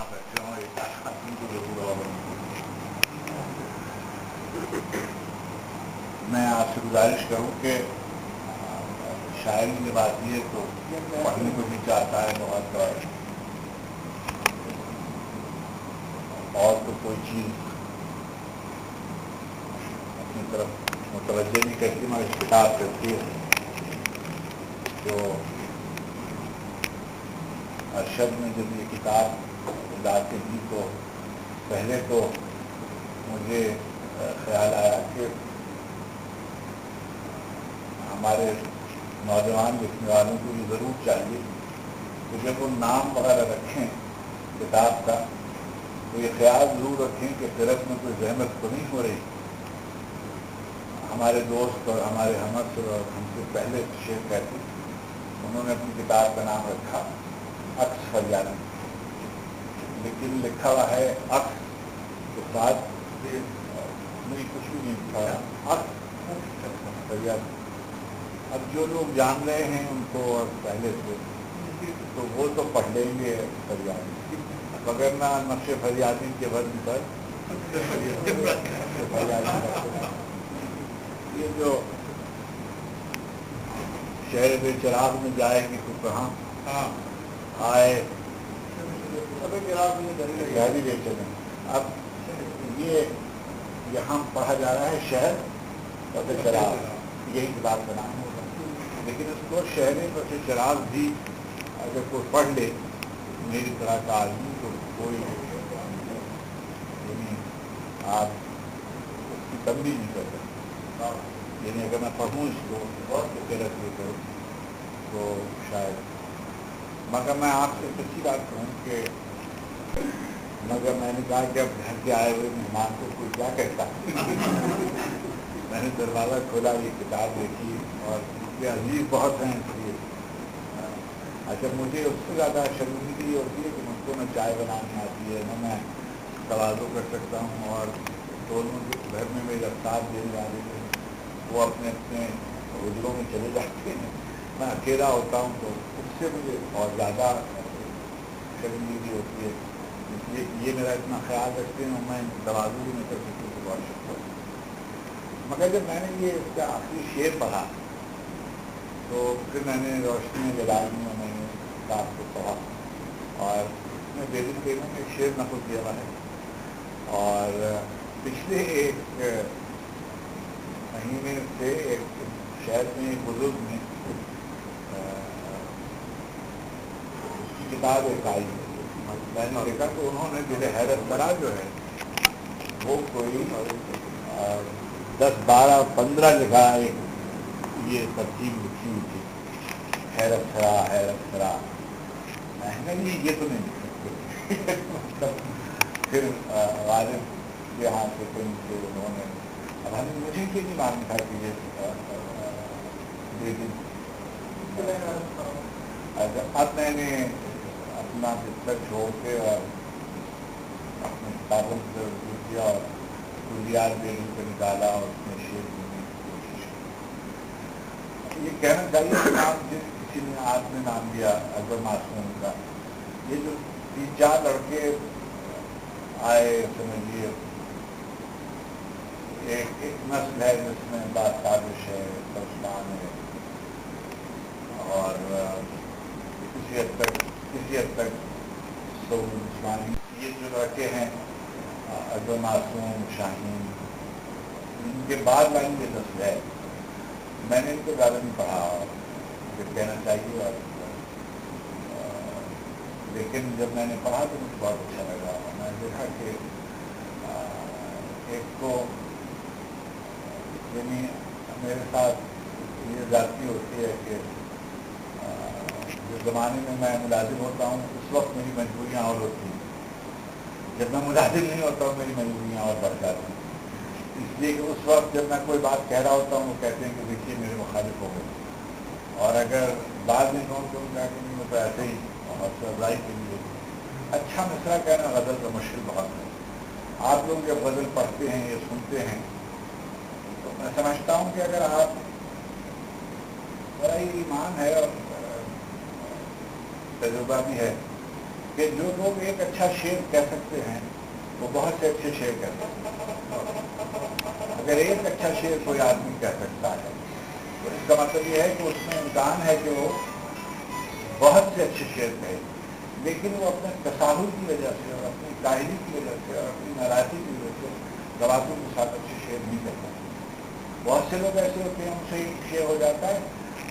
بیٹھے ہوں ایک آدمی کو ضرور ہوگا. میں آپ سے گزارش کروں کہ شاعری کی بات یہ تو پڑھنے کو بھی چاہتا ہے بہت اور تو کوئی چیز اپنی طرف متوجہ نہیں کرتی مگر کتاب کرتی ہے. تو ارشد میں جب یہ کتاب لاتے دی تو پہلے تو مجھے خیال آیا کہ ہمارے نوجوان لکھنے والوں کو یہ ضرور چاہیے کہ جب وہ نام وغیرہ رکھیں کتاب کا تو یہ خیال ضرور رکھیں کہ قرت میں کوئی زحمت تو نہیں ہو رہی. ہمارے دوست اور ہمارے ہمت اور ہم سے پہلے شعر کہتے انہوں نے اپنی کتاب کا نام رکھا عکس فریادی، لیکن لکھا ہوا ہے عکس کے ساتھ نہیں کچھ بھی نہیں لکھا ہے عکس فریادی. اب جو لوگ جان رہے ہیں ان کو اور پہلے سے تو وہ تو پڑھ لیں گے فریادی، مگر نہ نقش فریادی کے وزن پر یہ جو شہر بے چراغ میں جائے گی تو کہاں آئے گاڑی لے چلیں. اب یہ یہاں پڑھا جا رہا ہے شہر بے چراغ، یہی کتاب کا نام ہوگا. لیکن اس کو شہر بے چراغ بھی اگر کوئی پڑھ لے میری طرح کا آدمی تو کوئی یعنی آپ اس کی تنبیہ نہیں کر سکتے. یعنی اگر میں پڑھوں اس کو بہت غلط یہ کروں تو شاید، مگر میں آپ سے سچی بات کہوں کہ مگر میں نے کہا کہ اب گھر کے آئے ہوئے مہمان کو کوئی کیا کہتا. میں نے دروازہ کھولا، یہ کتاب دیکھی اور اس کے عزیز بہت ہیں اس لیے. اچھا مجھے اس سے زیادہ شرمندگی ہوتی ہے کہ مجھ کو نہ چائے بنانی آتی ہے نہ میں تواضع کر سکتا ہوں، اور دونوں گھر میں میرے استاد دینے والے ہیں وہ اپنے اپنے حجروں میں چلے جاتے ہیں. میں اکیلا ہوتا ہوں تو اس سے مجھے اور زیادہ شرمندگی ہوتی ہے. اس لیے یہ میرا اتنا خیال رکھتے ہیں میں تواضع بھی نہیں کر سکتی تو بہت شکر. مگر جب میں نے یہ اس کا آخری شعر پڑھا تو پھر میں نے روشنی جلالی میں میں نے کتاب کو پڑھا اور اس میں بے دل بیگم میں ایک شعر نقل کیا ہوا ہے. اور پچھلے ایک مہینے سے ایک شہر میں ایک بزرگ نے اس کی کتاب ایک آئی، میں نے دیکھا تو انہوں نے دل حیرت برا جو ہے وہ کوئی 10-12-15 جگہ یہ ترتیب لکھی ہوئی تھی، حیرت سرا حیرت سرا. میں نے یہ تو نہیں لکھ سکتے. پھر والد کے یہاں سے کہیں سے انہوں نے، اب ہمیں مجھے یہ نہیں معلوم تھا کہ یہ اب میں نے اپنا بستر چھوڑ کے اور اپنے کتابوں سے رجوع کیا اور کلیات دہلی کو نکالا اور اس میں شعر دینے کی کوشش کی. یہ کہنا چاہیے کہ نام جس کسی نے آپ نے نام دیا اکبر معصوم کا، یہ جو 3-4 لڑکے آئے سمجھیے ایک نسل ہے جس میں بادشاہ ہے، عثمان ہے، اور کسی حد تک سعود عثمانی. یہ جو لڑکے ہیں اکبر معصوم، شاہین، ان کے بعد والی یہ نسل ہے. میں نے ان کو زیادہ نہیں پڑھا اور مجھے کہنا چاہیے اور لیکن جب میں نے پڑھا تو مجھے بہت اچھا لگا. میں نے دیکھا کہ ایک تو یعنی میرے ساتھ یہ ذاتی ہوتی ہے کہ جس زمانے میں میں ملازم ہوتا ہوں اس وقت میری مجبوریاں اور ہوتی ہیں، جب میں ملازم نہیں ہوتا ہوں میری مجبوریاں اور بڑھ جاتی ہیں. اس لیے کہ اس وقت جب میں کوئی بات کہہ رہا ہوتا ہوں وہ کہتے ہیں کہ دیکھیے میرے مخالف ہو گئے، اور اگر بعد میں کہوں تو ان کا کہ نہیں وہ تو ایسے ہی حوصلہ افزائی کے لیے. اچھا مصرع کہنا غزل کا مشکل بہت ہے. آپ لوگ جب غزل پڑھتے ہیں یا سنتے ہیں تو میں سمجھتا ہوں کہ اگر آپ بڑا ہی ایمان ہے اور تجربہ بھی ہے کہ کہ جو لوگ ایک اچھا شعر کہہ سکتے ہیں وہ بہت سے اچھے شعر کہہ سکتے ہیں. اگر ایک اچھا شعر کوئی آدمی کہہ سکتا ہے تو اس کا مطلب یہ ہے کہ اس میں امکان ہے کہ وہ بہت سے اچھے شعر کہے, لیکن وہ اپنے تساہل کی وجہ سے اور اپنی کاہلی کی وجہ سے اور اپنی ناراضی کی وجہ سے تواتر کے ساتھ اچھے شعر نہیں کرتا. بہت سے لوگ ایسے ہوتے ہیں ان سے ایک شعر ہو جاتا ہے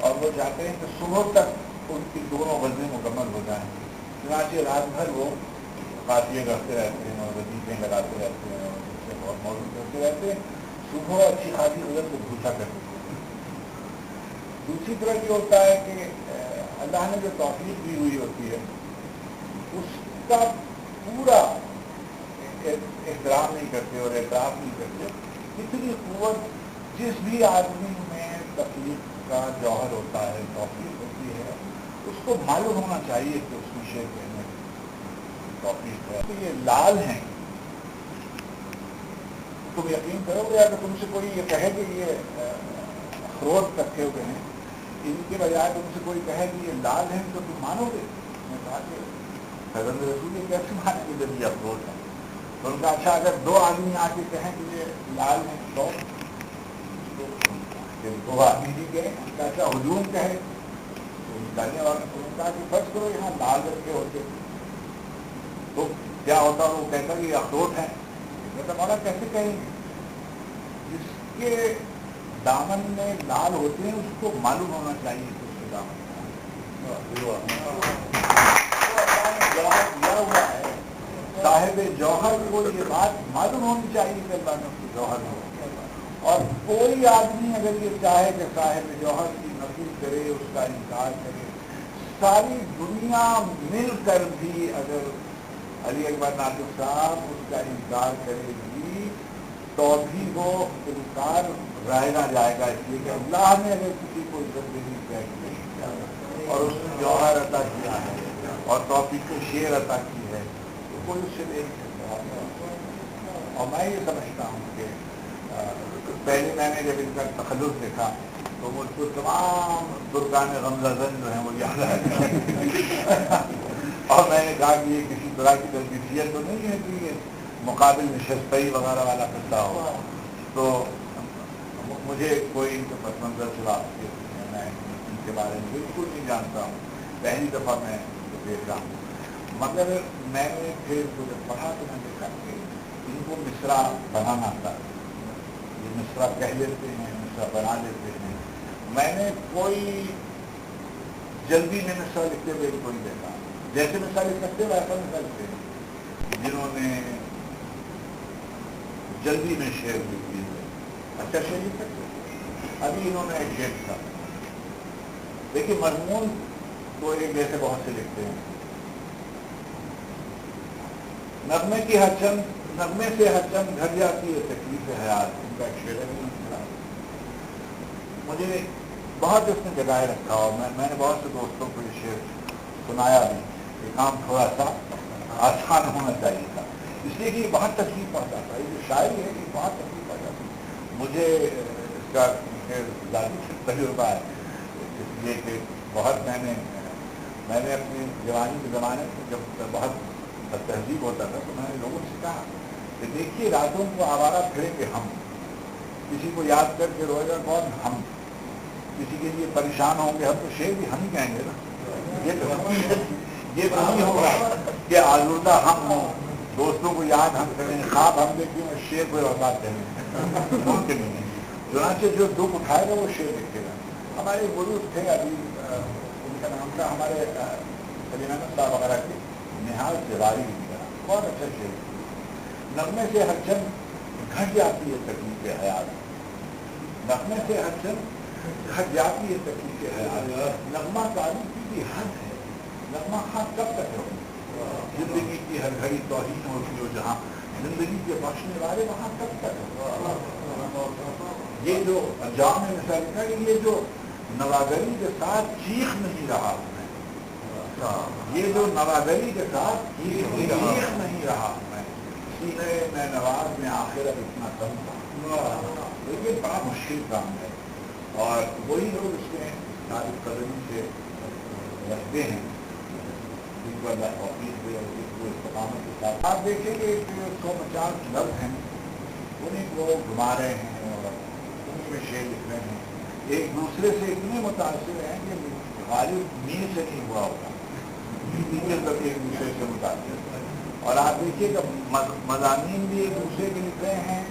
اور وہ چاہتے ہیں کہ صبح تک ان کی دونوں غزلیں مکمل ہو جائیں, چنانچہ رات بھر وہ قافیے کرتے رہتے ہیں اور وظیفے لگاتے رہتے ہیں اور اس سے بہت موجود کرتے رہتے ہیں, صبح اچھی خاصی غزل کو بھوسا کر دیتے ہیں. دوسری طرح یہ ہوتا ہے کہ اللہ نے جو توفیق دی ہوئی ہوتی ہے اس کا پورا احترام نہیں کرتے اور اعتراف نہیں کرتے. اتنی قوت جس بھی آدمی میں تخلیق کا جوہر ہوتا ہے, توفیق ہوتی ہے, اس کو معلوم ہونا چاہیے کہ اس میں شعر کہنے کی توفیق ہے. تو یہ لال ہیں, تم یقین کرو گے اگر تم سے کوئی یہ کہے کہ یہ اخروٹ رکھے ہوئے ہیں, ان کے بجائے تم سے کوئی کہے کہ یہ لال ہیں تو تم مانو گے؟ میں نے کہا کہ حضرت رسول یہ کیسے مانیں گے جب یہ اخروٹ ہے؟ تو ان کا اچھا اگر دو آدمی آ کے کہیں کہ یہ لال ہیں تو دو آدمی بھی کہیں, ان کا اچھا ہجوم کہے تو جانے والوں کو ان کا کہ فرض کرو یہاں لال رکھے ہوتے تو کیا ہوتا, وہ کہتا کہ یہ اخروٹ ہے. کہتا مولا کیسے کہیں گے؟ جس کے دامن میں لال ہوتے ہیں اس کو معلوم ہونا چاہیے کہ اس کے دامن جوہر دیا ہوا ہے. صاحب جوہر کو یہ بات معلوم ہونی چاہیے کہ اللہ نے اس کو جوہر ہو. اور کوئی آدمی اگر یہ چاہے کہ صاحب جوہر کی نفی کرے, اس کا انکار کرے, ساری دنیا مل کر بھی اگر علی اکبر ناطق صاحب اس کا انکار کرے گی تو بھی وہ انکار رائے نہ جائے گا, اس لیے کہ اللہ نے اگر کسی کو عزت دینی چاہیے اور اس نے جوہر عطا کیا ہے اور توفیق شعر عطا کی ہے تو کوئی اس سے نہیں سکتا. اور میں یہ سمجھتا ہوں کہ پہلے میں نے جب ان کا تخلص دیکھا تو مجھ کو تمام درگان غمزہ زن جو ہیں وہ یاد آ گیا اور میں نے کہا کہ یہ کسی طرح کی تلبیسیت تو نہیں ہے کہ یہ مقابل نشستئی وغیرہ والا قصہ ہو. تو مجھے کوئی ان کے پس منظر سے بات کی, میں ان کے بارے میں بالکل نہیں جانتا ہوں, پہلی دفعہ میں دیکھ رہا ہوں. مگر میں نے پھر جب پڑھا تو میں دیکھا کہ ان کو مصرع بنانا آتا ہے, یہ مصرع کہہ لیتے ہیں, مصرع بنا لیتے ہیں. میں نے کوئی جلدی میں مصرع لکھتے ہوئے کوئی دیکھا, جیسے مصرع لکھ سکتے ہو ایسا مصرع لکھتے ہیں. جنہوں نے جلدی میں شعر لکھ دیے اچھا شعر لکھ سکتے. ابھی انہوں نے ایک شعر تھا, دیکھیے مضمون تو ایک جیسے بہت سے لکھتے ہیں. نغمے کی ہر چند نغمے سے ہر چند گھر جاتی ہے تکلیف حیات, ان کا ایک شعر ہے. مجھے بہت اس نے جگائے رکھا اور میں نے بہت سے دوستوں کو یہ شعر سنایا بھی. یہ کام تھوڑا سا آسان ہونا چاہیے تھا, اس لیے کہ یہ بہت تکلیف پڑتا تھا. یہ جو شاعری ہے یہ بہت تکلیف پڑتا تھی. مجھے اس کا ذاتی تجربہ ہے, اس لیے کہ بہت میں نے اپنی جوانی کے زمانے میں جب بہت تہذیب ہوتا تھا تو میں نے لوگوں سے کہا کہ دیکھیے راتوں کو آوارہ پھریں گے ہم, کسی کو یاد کر کے روئے گا کون؟ ہم. کسی کے لیے پریشان ہوں گے ہم تو شعر بھی ہم ہی کہیں گے نا. یہ تو نہیں ہوگا کہ آزردہ ہم ہوں, دوستوں کو یاد ہم کریں, خواب ہم دیکھیں اور شعر کو بات کریں, ممکن نہیں ہے. چنانچہ جو دکھ اٹھائے گا وہ شعر لکھے گا. ہمارے بزرگ تھے, ابھی ان کا نام تھا ہمارے سلیم احمد صاحب وغیرہ کے, نہال جواری وغیرہ, بہت اچھا شعر. نغمے سے ہر چند گھٹ جاتی ہے تکلیف حیات, نغمے سے ہر چند گھٹ جاتی ہے تکلیف حیات. نغمہ کاری کی بھی حد ہے, نغمہ خاں کب تک ہو, زندگی کی ہر گھڑی توہین ہوتی ہو جہاں, زندگی کے بخشنے والے وہاں کب تک ہو. یہ جو جام میں مثال کا یہ جو نوازری کے ساتھ چیخ نہیں رہا میں, یہ جو نوازری کے ساتھ چیخ نہیں رہا میں, سینے میں نواز میں آخرت اتنا کم تھا. یہ بڑا مشکل کام ہے اور وہی لوگ اس میں تعریف قدمی سے رکھتے ہیں. جن کو اللہ توفیق دے اور جس کو استقامت کے ساتھ آپ دیکھیں گے کہ 150 لفظ ہیں انہیں کو گھما رہے ہیں اور انہیں میں شعر لکھ رہے ہیں، ایک دوسرے سے اتنے متاثر ہیں کہ غالب نیند سے نہیں ہوا ہوگا، تک ایک دوسرے سے متاثر، اور آپ دیکھیے کہ مضامین بھی ایک دوسرے کے لکھ رہے ہیں۔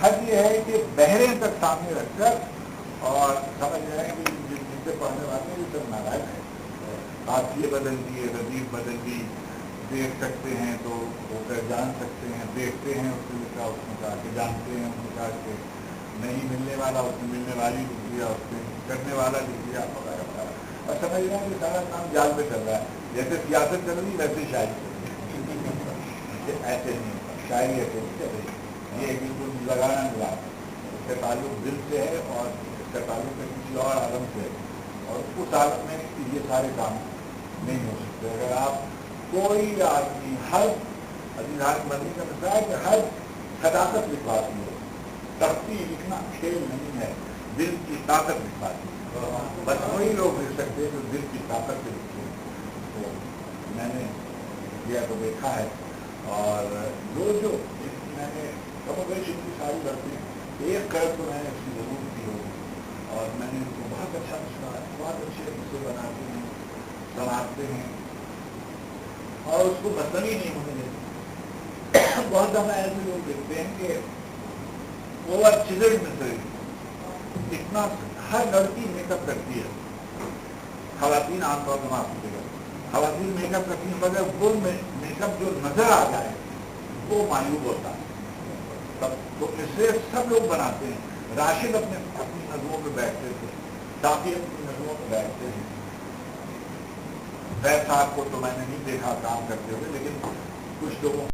حد یہ ہے کہ بہرے تک سامنے رکھ کر اور سمجھ رہے ہیں کہ جن سے پڑھنے والے ہیں یہ سب ناراض ہے، آپ یہ بدل دیے، ردیف بدل دی، دیکھ سکتے ہیں تو ہو کر جان سکتے ہیں، دیکھتے ہیں اس نے لکھا، اس نے کہا کہ جانتے ہیں، اس نے کہا کہ نہیں ملنے والا، اس نے ملنے والی لکھ دیا، اس نے کرنے والا لکھ دیا، وغیرہ وغیرہ، اور سمجھ رہے ہیں کہ سارا کام جال پہ چل رہا ہے، جیسے سیاست چل رہی ویسے شاعری چل رہی، ایسے نہیں، شاعری ایسے نہیں چل رہی، یہ بالکل لگانا ملا، اس کا تعلق دل سے ہے اور اس کا تعلق ہے کسی اور عالم سے ہے، اور اس عالم میں یہ سارے کام نہیں ہو سکتے۔ اگر آپ کوئی آدمی ہر عزیزان مدنی کا مسئلہ ہے کہ ہر صداقت لکھواتی ہو، تختی لکھنا کھیل نہیں ہے، دل کی طاقت لکھواتی ہے، بس وہی لوگ لکھ سکتے ہیں جو دل کی طاقت سے لکھتے ہیں، تو میں نے کیا تو دیکھا ہے، اور جو میں نے کم و بیش ان کی ساری باتیں ایک قرض تو میں نے اس کی ضرور کی ہوگی، اور میں نے اس کو بہت اچھا سنا ہے، بہت اچھے سے بناتے ہیں، سناتے ہیں، اور اس کو مطلب ہی نہیں ہونے دیتے۔ بہت دفعہ ایسے لوگ دیکھتے ہیں کہ اوور چیزیں میں اتنا ہر لڑکی میک اپ کرتی ہے، خواتین عام طور پر معاف کیجیے گا، خواتین میک اپ کرتی ہیں، مگر وہ میک اپ جو نظر آ جائے وہ معیوب ہوتا ہے، تو اس سے سب لوگ بناتے ہیں۔ راشد اپنی نظموں پہ بیٹھتے تھے، صافی اپنی نظموں پہ بیٹھتے ہیں، فیض صاحب کو تو میں نے نہیں دیکھا کام کرتے ہوئے، لیکن کچھ لوگوں